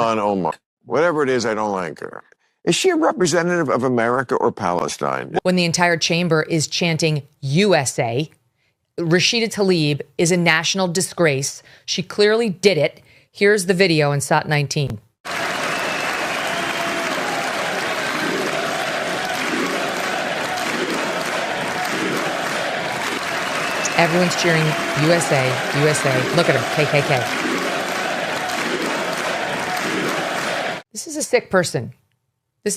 Ilhan Omar. Whatever it is, I don't like her. Is she a representative of America or Palestine? When the entire chamber is chanting USA, Rashida Tlaib is a national disgrace. She clearly did it. Here's the video in SOT 19. Everyone's cheering USA, USA. Look at her, KKK. This is a sick person. This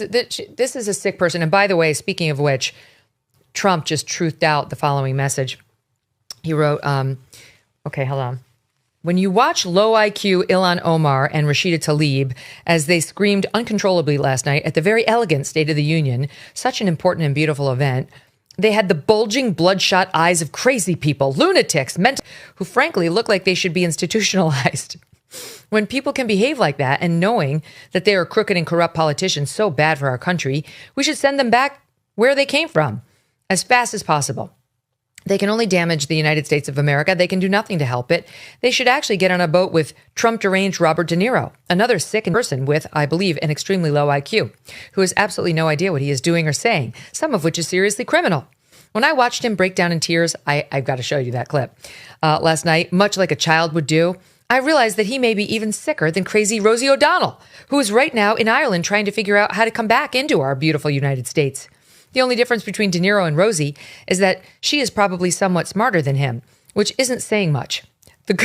is a sick person. And by the way, speaking of which, Trump just truthed out the following message. He wrote, okay, hold on. When you watch low IQ Ilhan Omar and Rashida Tlaib as they screamed uncontrollably last night at the very elegant State of the Union, such an important and beautiful event, they had the bulging, bloodshot eyes of crazy people, lunatics, mental, who frankly look like they should be institutionalized. When people can behave like that and knowing that they are crooked and corrupt politicians so bad for our country, we should send them back where they came from as fast as possible. They can only damage the United States of America. They can do nothing to help it. They should actually get on a boat with Trump-deranged Robert De Niro, another sick person with, I believe, an extremely low IQ, who has absolutely no idea what he is doing or saying, some of which is seriously criminal. When I watched him break down in tears, I've got to show you that clip, last night, much like a child would do, I realized that he may be even sicker than crazy Rosie O'Donnell, who is right now in Ireland trying to figure out how to come back into our beautiful United States. The only difference between De Niro and Rosie is that she is probably somewhat smarter than him, which isn't saying much. The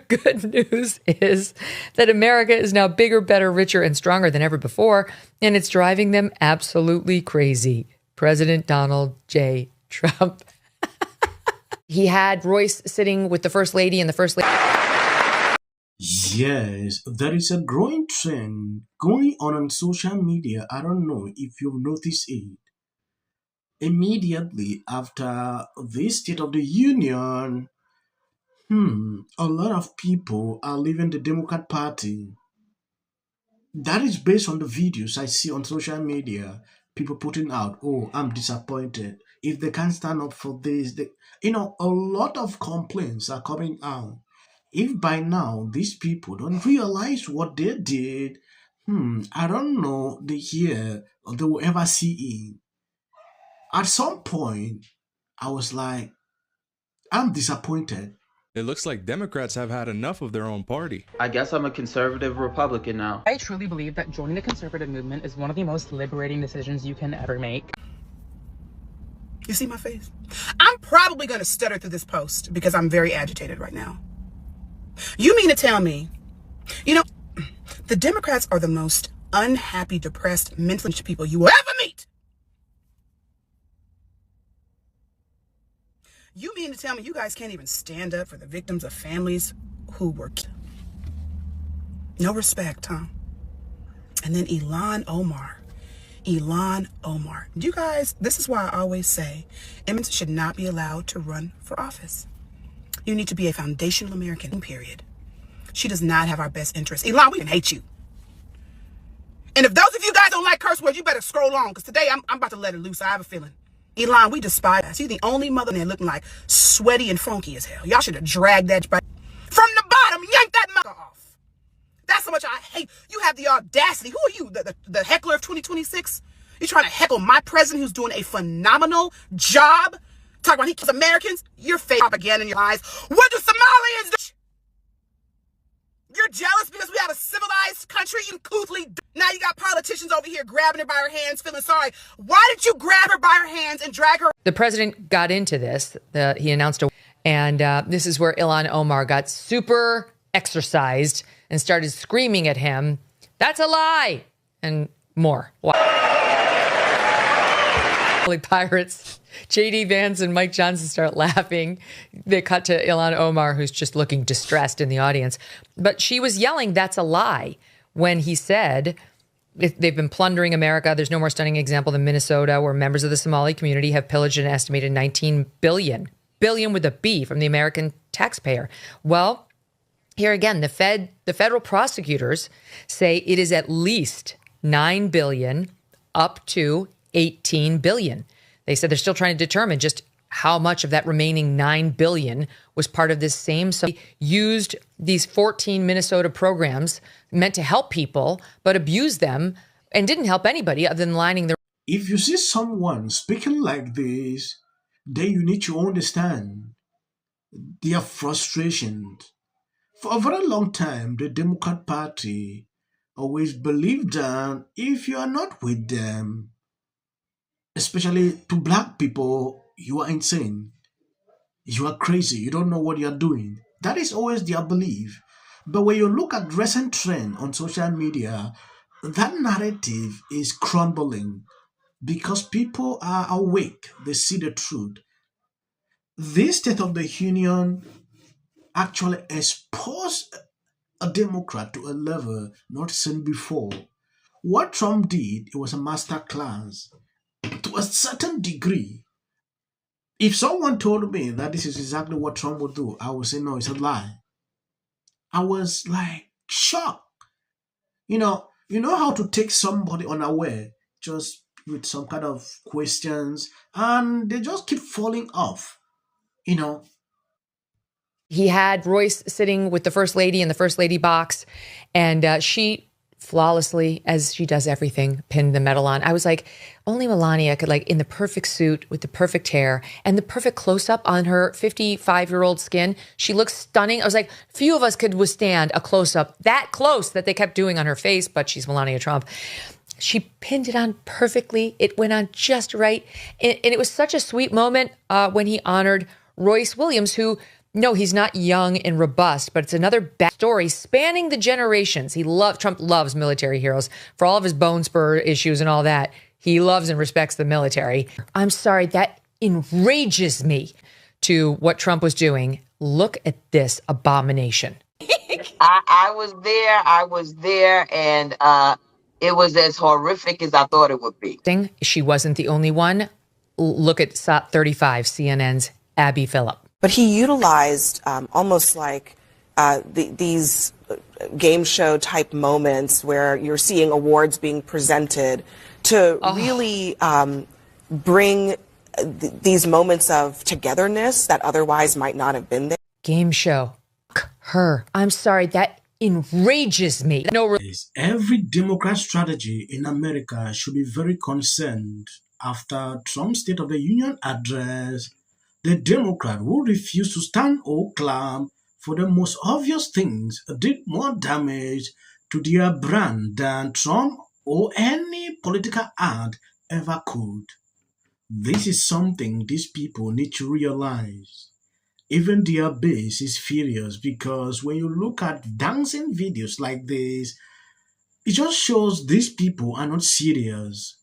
good news is that America is now bigger, better, richer, and stronger than ever before, and it's driving them absolutely crazy. President Donald J. Trump. He had Royce sitting with the First Lady and the First Lady. Yes, there is a growing trend going on social media. I don't know if you've noticed it. Immediately after the State of the Union, a lot of people are leaving the Democrat Party. That is based on the videos I see on social media. People putting out, oh, I'm disappointed. If they can't stand up for this, a lot of complaints are coming out. If by now these people don't realize what they did, I don't know they will ever see it. At some point, I was like, I'm disappointed. It looks like Democrats have had enough of their own party. I guess I'm a conservative Republican now. I truly believe that joining the conservative movement is one of the most liberating decisions you can ever make. You see my face? I'm probably going to stutter through this post because I'm very agitated right now. You mean to tell me, the Democrats are the most unhappy, depressed, mentally people you will ever meet? You mean to tell me you guys can't even stand up for the victims of families who were killed? No respect, huh? And then Ilhan Omar. You guys, this is why I always say immigrants should not be allowed to run for office. You need to be a foundational American, period. She does not have our best interest. Ilhan, we can hate you. And if those of you guys don't like curse words, you better scroll on, because today I'm about to let it loose. I have a feeling. Ilhan, we despise you. The only mother there looking like sweaty and funky as hell. Y'all should have dragged that from the bottom, yank that mother off. That's how much I hate. You have the audacity. Who are you, the heckler of 2026? You're trying to heckle my president who's doing a phenomenal job? Talking about he kills Americans? You're fake propaganda in your eyes. What do Somalians do? You're jealous because we have a civilized country? You couthly. Now you got politicians over here grabbing her by her hands, feeling sorry. Why did you grab her by her hands and drag her? The president got into this. He announced and this is where Ilhan Omar got super exercised and started screaming at him, "That's a lie!" and more. Wow. Like pirates. J.D. Vance and Mike Johnson start laughing. They cut to Ilhan Omar, who's just looking distressed in the audience. But she was yelling, "That's a lie," when he said they've been plundering America. There's no more stunning example than Minnesota, where members of the Somali community have pillaged an estimated $19 billion with a B, from the American taxpayer. Well, here again, the federal prosecutors say it is at least $9 billion up to $18 billion. They said they're still trying to determine just how much of that remaining $9 billion was part of this same. So he used these 14 Minnesota programs meant to help people, but abused them and didn't help anybody other than lining their. If you see someone speaking like this, then you need to understand their frustration. For a very long time, the Democrat Party always believed that if you are not with them, especially to black people, you are insane. You are crazy. You don't know what you are doing. That is always their belief. But when you look at recent trend on social media, that narrative is crumbling because people are awake. They see the truth. This State of the Union actually exposed a Democrat to a level not seen before. What Trump did, it was a master class to a certain degree. If someone told me that this is exactly what Trump would do, I would say, no, it's a lie. I was like shocked. You know how to take somebody unaware just with some kind of questions and they just keep falling off, you know. He had Royce sitting with the first lady in the first lady box, and she flawlessly, as she does everything, pinned the medal on. I was like, only Melania could, like, in the perfect suit with the perfect hair and the perfect close-up on her 55-year-old skin. She looks stunning. I was like, few of us could withstand a close-up that close that they kept doing on her face, but she's Melania Trump. She pinned it on perfectly. It went on just right. And it was such a sweet moment when he honored Royce Williams, who, no, he's not young and robust, but it's another story spanning the generations. Trump loves military heroes for all of his bone spur issues and all that. He loves and respects the military. I'm sorry, that enrages me to what Trump was doing. Look at this abomination. I was there, and it was as horrific as I thought it would be. She wasn't the only one. Look at SOT 35, CNN's Abby Phillip. But he utilized almost like these game show type moments where you're seeing awards being presented to really bring these moments of togetherness that otherwise might not have been there. Game show. Her. I'm sorry, that enrages me. Every Democrat strategy in America should be very concerned. After Trump's State of the Union address, the Democrat who refused to stand or clap for the most obvious things did more damage to their brand than Trump or any political ad ever could. This is something these people need to realize. Even their base is furious because when you look at dancing videos like this, it just shows these people are not serious.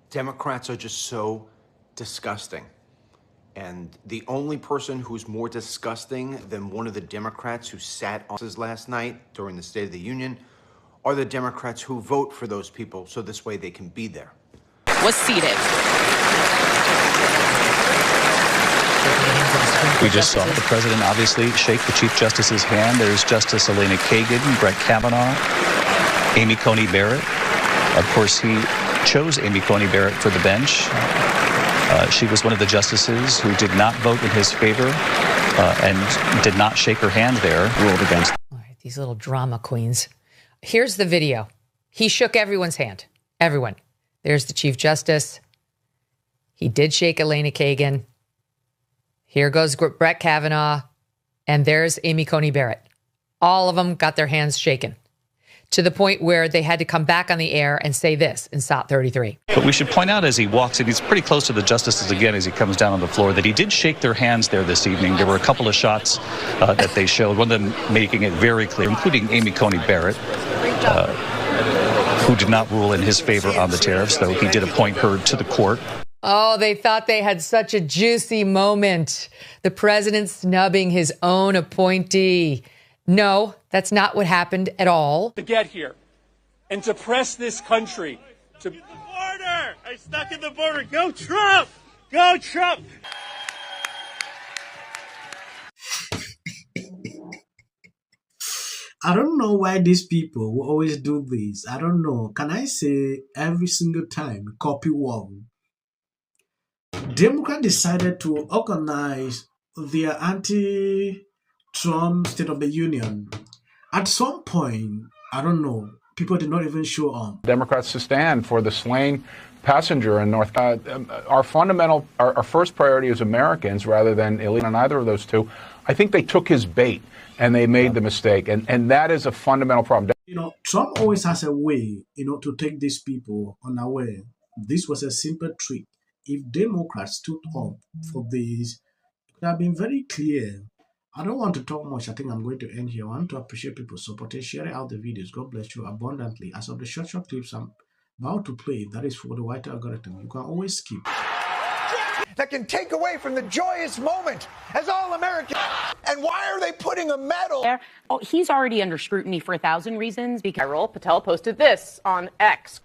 Democrats are just so disgusting. And the only person who's more disgusting than one of the Democrats who sat on last night during the State of the Union are the Democrats who vote for those people so this way they can be there. Was seated. We just saw the president obviously shake the Chief Justice's hand. There's Justice Elena Kagan, Brett Kavanaugh, Amy Coney Barrett. Of course, he chose Amy Coney Barrett for the bench. She was one of the justices who did not vote in his favor and did not shake her hand there, ruled against. All right, these little drama queens. Here's the video. He shook everyone's hand. Everyone. There's the Chief Justice. He did shake Elena Kagan. Here goes Brett Kavanaugh. And there's Amy Coney Barrett. All of them got their hands shaken to the point where they had to come back on the air and say this in SOT 33. But we should point out as he walks in, he's pretty close to the justices again as he comes down on the floor, that he did shake their hands there this evening. There were a couple of shots that they showed, one of them making it very clear, including Amy Coney Barrett, who did not rule in his favor on the tariffs, though he did appoint her to the court. Oh, they thought they had such a juicy moment. The president snubbing his own appointee. No, that's not what happened at all. To get here and to press this country to the border. I stuck at the border. Go Trump! Go Trump! I don't know why these people will always do this. I don't know. Can I say every single time, copy one? Democrats decided to organize their anti-Trump State of the Union. At some point, I don't know, people did not even show up. Democrats to stand for the slain passenger in North. Our first priority is Americans rather than illegal on either of those two. I think they took his bait and they made the mistake, and that is a fundamental problem. You know, Trump always has a way, to take these people unaware. This was a simple trick. If Democrats stood up for this, it could have been very clear. I don't want to talk much. I think I'm going to end here. I want to appreciate people's support and share out the videos. God bless you abundantly. As of the short clips I'm about to play, that is for the white algorithm. You can always skip. That can take away from the joyous moment as all Americans. And why are they putting a medal? Oh, he's already under scrutiny for 1,000 reasons. Because Patel posted this on X.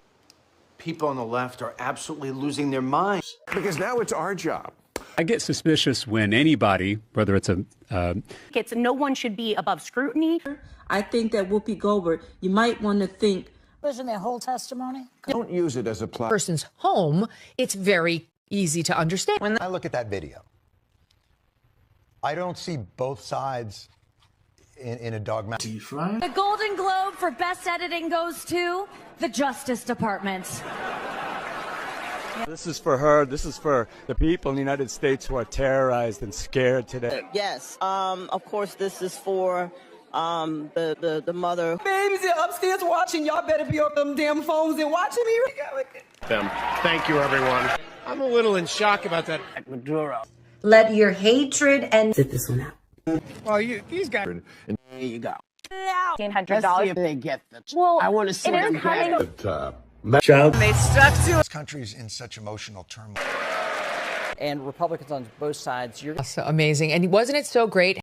People on the left are absolutely losing their minds. Because now it's our job. I get suspicious when anybody, whether it's no one should be above scrutiny. I think that Whoopi Goldberg, you might want to think. Isn't their whole testimony? Don't use it as a person's home. It's very easy to understand. When I look at that video, I don't see both sides in a dogmatic. The Golden Globe for Best Editing goes to the Justice Department. This is for her. This is for the people in the United States who are terrorized and scared today. Yes. Of course, this is for the mother. Babies are upstairs watching. Y'all better be on them damn phones and watching me. Thank you, everyone. I'm a little in shock about that. Maduro. Let your hatred and Sit this one out. Well, these guys. There you go. $1,500. Let's see if they get the. Well, I want to see them get it. They stuck to this country's in such emotional turmoil. And Republicans on both sides. So amazing. And wasn't it so great?